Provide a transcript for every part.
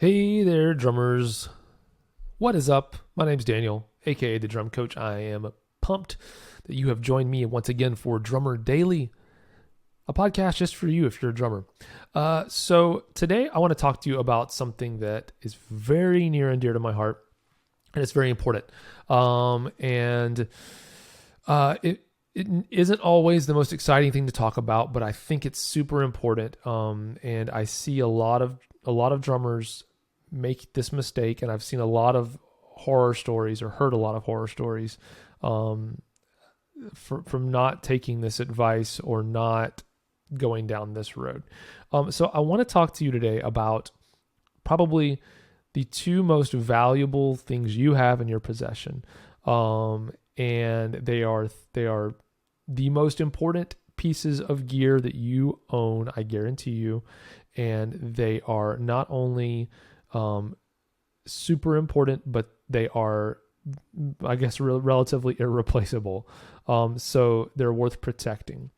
Hey there, drummers. What is up? My name's Daniel, aka the Drum Coach. I am pumped that you have joined me once again for Drummer Daily, a podcast just for you if you're a drummer. So today I want to talk to you about something that is very near and dear to my heart, and it's very important. It isn't always the most exciting thing to talk about, but I think it's super important. And I see a lot of drummers make this mistake, and I've seen a lot of horror stories or heard a lot of horror stories from not taking this advice or not going down this road. So I want to talk to you today about probably the two most valuable things you have in your possession. And they are the most important pieces of gear that you own, I guarantee you. And they are not only super important, but they are, I guess, relatively irreplaceable. So they're worth protecting.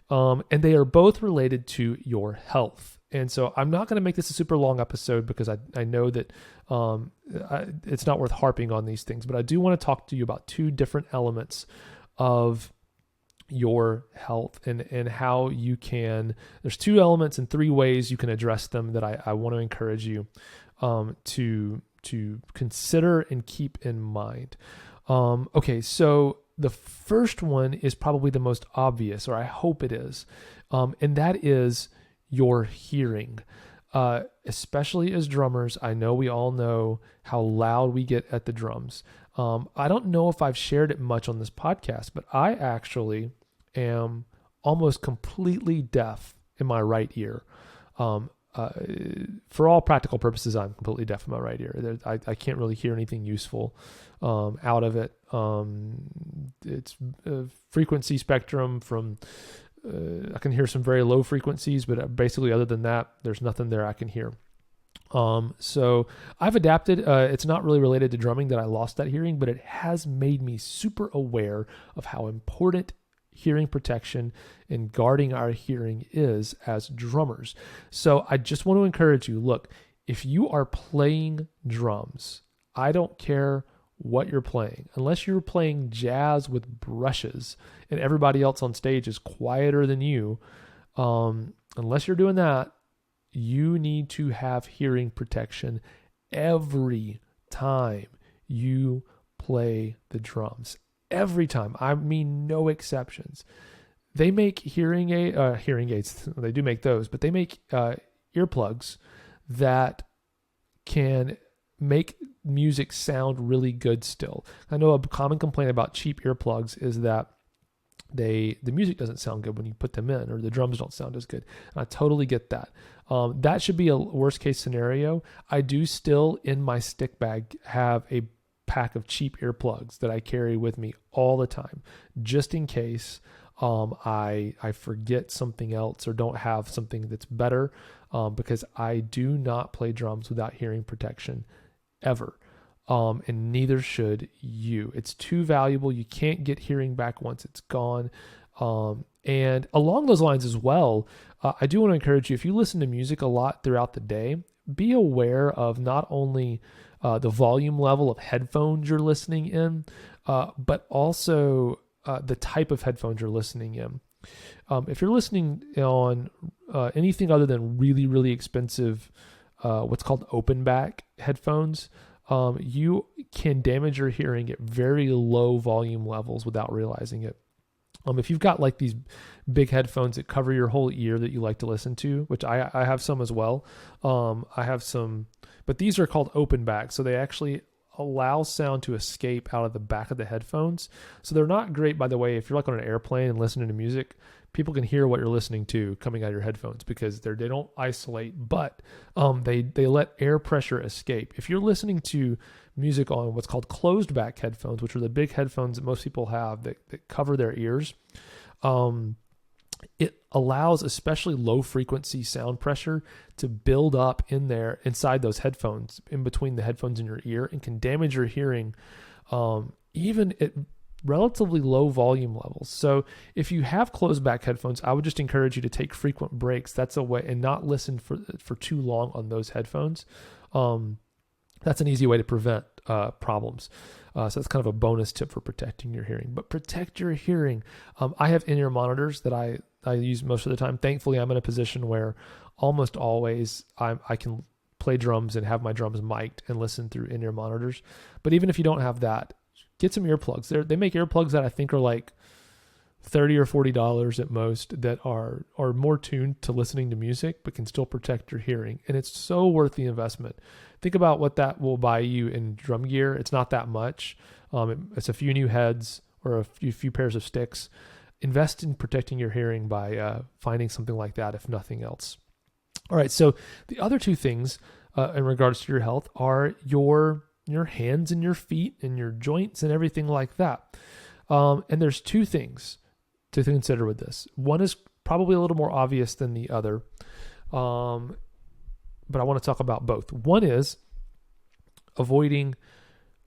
And they are both related to your health. And so I'm not going to make this a super long episode because I know that it's not worth harping on these things, but I do want to talk to you about two different elements of your health and how you can, there's two elements and three ways you can address them that I want to encourage you to consider and keep in mind. Okay, so the first one is probably the most obvious, or I hope it is, and that is your hearing. Especially as drummers, I know we all know how loud we get at the drums. I don't know if I've shared it much on this podcast, but I actually am almost completely deaf in my right ear. For all practical purposes, I'm completely deaf in my right ear. I can't really hear anything useful out of it. It's a frequency spectrum from, I can hear some very low frequencies, but basically other than that, there's nothing there I can hear. So I've adapted. It's not really related to drumming that I lost that hearing, but it has made me super aware of how important hearing protection and guarding our hearing is as drummers. So I just want to encourage you, look, if you are playing drums, I don't care what you're playing, unless you're playing jazz with brushes and everybody else on stage is quieter than you. Unless you're doing that, you need to have hearing protection every time you play the drums. Every time. I mean, no exceptions. They make hearing aids. They do make those, but they make earplugs that can make music sound really good still. I know a common complaint about cheap earplugs is that the music doesn't sound good when you put them in, or the drums don't sound as good. And I totally get that. That should be a worst case scenario. I do still, in my stick bag, have a pack of cheap earplugs that I carry with me all the time, just in case I forget something else or don't have something that's better, because I do not play drums without hearing protection ever. And neither should you. It's too valuable. You can't get hearing back once it's gone. And along those lines as well, I do want to encourage you, if you listen to music a lot throughout the day, be aware of not only the volume level of headphones you're listening in, but also the type of headphones you're listening in. If you're listening on anything other than really, really expensive, what's called open back headphones, you can damage your hearing at very low volume levels without realizing it. If you've got like these big headphones that cover your whole ear that you like to listen to, which I have some as well. I have some, but these are called open back. So they actually allow sound to escape out of the back of the headphones. So they're not great, by the way, if you're like on an airplane and listening to music, people can hear what you're listening to coming out of your headphones because they don't isolate, but they let air pressure escape. If you're listening to music on what's called closed back headphones, which are the big headphones that most people have that cover their ears, it allows especially low frequency sound pressure to build up in there inside those headphones, in between the headphones in your ear, and can damage your hearing even at relatively low volume levels. So if you have closed back headphones, I would just encourage you to take frequent breaks. That's a way, and not listen for too long on those headphones. That's an easy way to prevent problems. So that's kind of a bonus tip for protecting your hearing. But protect your hearing. I have in-ear monitors that I use most of the time. Thankfully, I'm in a position where almost always I can play drums and have my drums mic'd and listen through in-ear monitors. But even if you don't have that, get some earplugs. They make earplugs that I think are like $30 or $40 at most, that are more tuned to listening to music but can still protect your hearing. And it's so worth the investment. Think about what that will buy you in drum gear. It's not that much. It's a few new heads or a few pairs of sticks. Invest in protecting your hearing by finding something like that, if nothing else. All right, so the other two things in regards to your health are your hands and your feet and your joints and everything like that. And there's two things to consider with this. One is probably a little more obvious than the other, but I want to talk about both. One is avoiding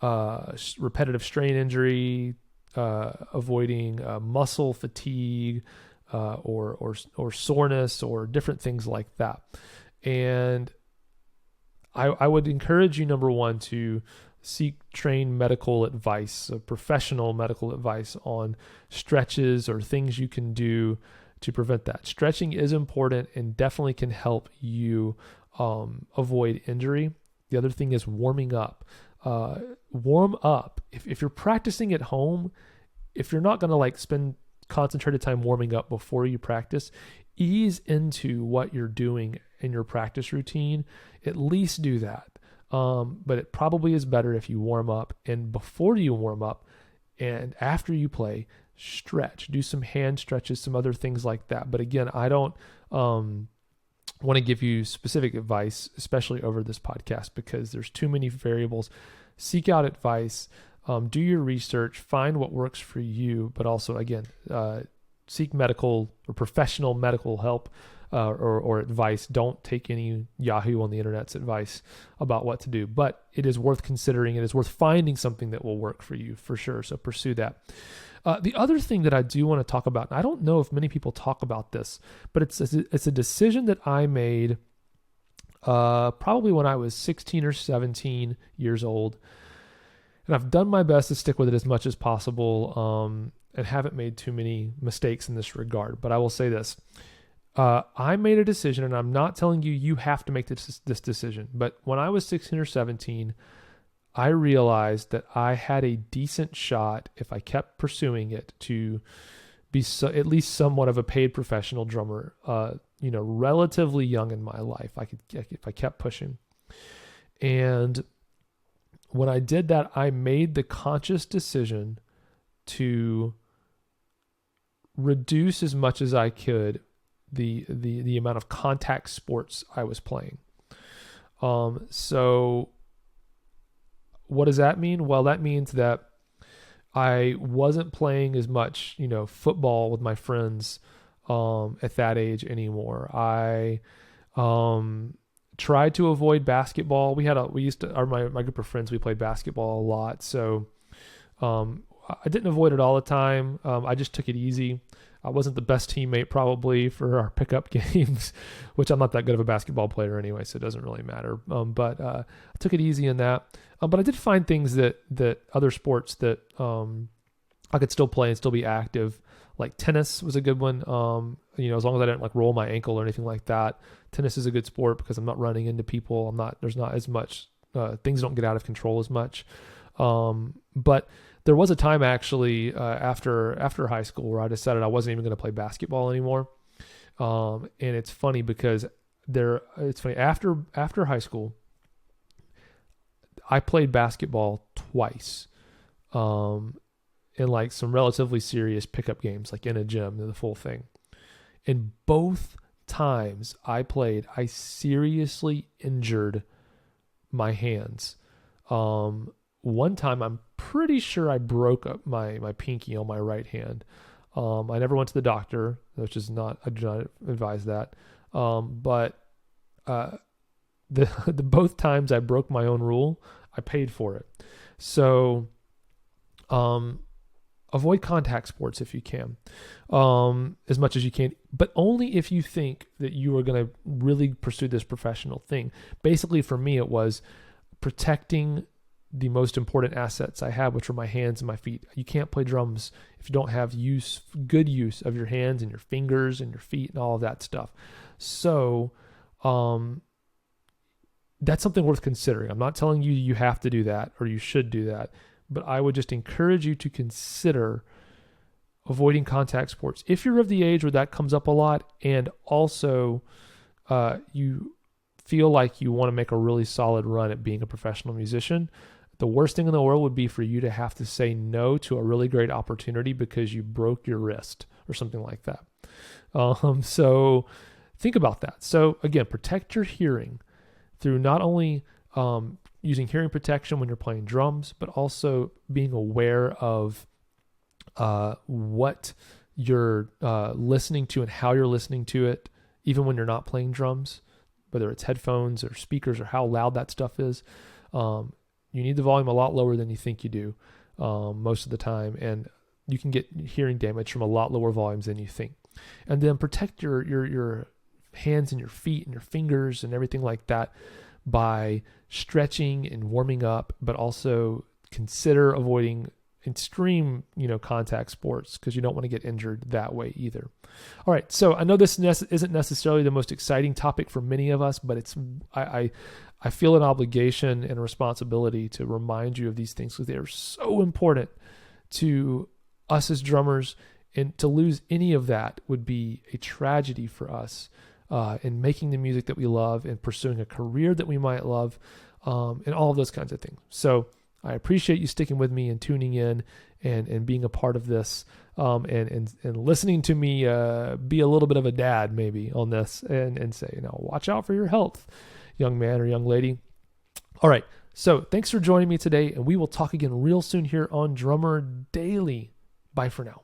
repetitive strain injury, avoiding muscle fatigue, or soreness, or different things like that. And I would encourage you, number one, to seek trained medical advice, professional medical advice on stretches or things you can do to prevent that. Stretching is important and definitely can help you avoid injury. The other thing is warming up. Warm up. If you're practicing at home, if you're not going to like spend concentrated time warming up before you practice, ease into what you're doing in your practice routine. At least do that. But it probably is better if you warm up, and before you warm up and after you play, stretch, do some hand stretches, some other things like that. But again, I don't want to give you specific advice, especially over this podcast, because there's too many variables. Seek out advice, do your research, find what works for you, but also, again, seek medical or professional medical help or advice. Don't take any Yahoo on the internet's advice about what to do, but it is worth considering. It is worth finding something that will work for you for sure. So pursue that. The other thing that I do want to talk about, and I don't know if many people talk about this, but it's a decision that I made probably when I was 16 or 17 years old. And I've done my best to stick with it as much as possible and haven't made too many mistakes in this regard. But I will say this. I made a decision, and I'm not telling you have to make this decision. But when I was 16 or 17, I realized that I had a decent shot, if I kept pursuing it, to be at least somewhat of a paid professional drummer. Relatively young in my life, if I kept pushing. And when I did that, I made the conscious decision to reduce as much as I could the amount of contact sports I was playing. So what does that mean? Well, that means that I wasn't playing as much, football with my friends at that age anymore. I tried to avoid basketball. My group of friends, we played basketball a lot. So I didn't avoid it all the time. I just took it easy. I wasn't the best teammate probably for our pickup games, which I'm not that good of a basketball player anyway, so it doesn't really matter. But I took it easy in that. But I did find things that other sports that I could still play and still be active. Like tennis was a good one. As long as I didn't like roll my ankle or anything like that. Tennis is a good sport because I'm not running into people. There's not as much, things don't get out of control as much. But there was a time actually after high school where I decided I wasn't even going to play basketball anymore. And it's funny because after high school, I played basketball twice, in like some relatively serious pickup games, like in a gym, the full thing. And both times I played, I seriously injured my hands. One time I'm pretty sure I broke up my pinky on my right hand. I never went to the doctor, which is I do not advise that. But the both times I broke my own rule, I paid for it. So avoid contact sports if you can, as much as you can, but only if you think that you are going to really pursue this professional thing. Basically, for me, it was protecting the most important assets I have, which are my hands and my feet. You can't play drums if you don't have good use of your hands and your fingers and your feet and all of that stuff. So that's something worth considering. I'm not telling you you have to do that or you should do that, but I would just encourage you to consider avoiding contact sports if you're of the age where that comes up a lot, and also you feel like you want to make a really solid run at being a professional musician. The worst thing in the world would be for you to have to say no to a really great opportunity because you broke your wrist or something like that. So think about that. So again, protect your hearing through not only using hearing protection when you're playing drums, but also being aware of what you're listening to and how you're listening to it, even when you're not playing drums, whether it's headphones or speakers or how loud that stuff is. You need the volume a lot lower than you think you do most of the time, and you can get hearing damage from a lot lower volumes than you think. And then protect your hands and your feet and your fingers and everything like that by stretching and warming up, but also consider avoiding extreme, contact sports because you don't want to get injured that way either. All right. So I know this isn't necessarily the most exciting topic for many of us, but I feel an obligation and a responsibility to remind you of these things because they are so important to us as drummers, and to lose any of that would be a tragedy for us in making the music that we love and pursuing a career that we might love, and all of those kinds of things. So I appreciate you sticking with me and tuning in and being a part of this, and listening to me be a little bit of a dad maybe on this and say, watch out for your health, young man or young lady. All right. So thanks for joining me today, and we will talk again real soon here on Drummer Daily. Bye for now.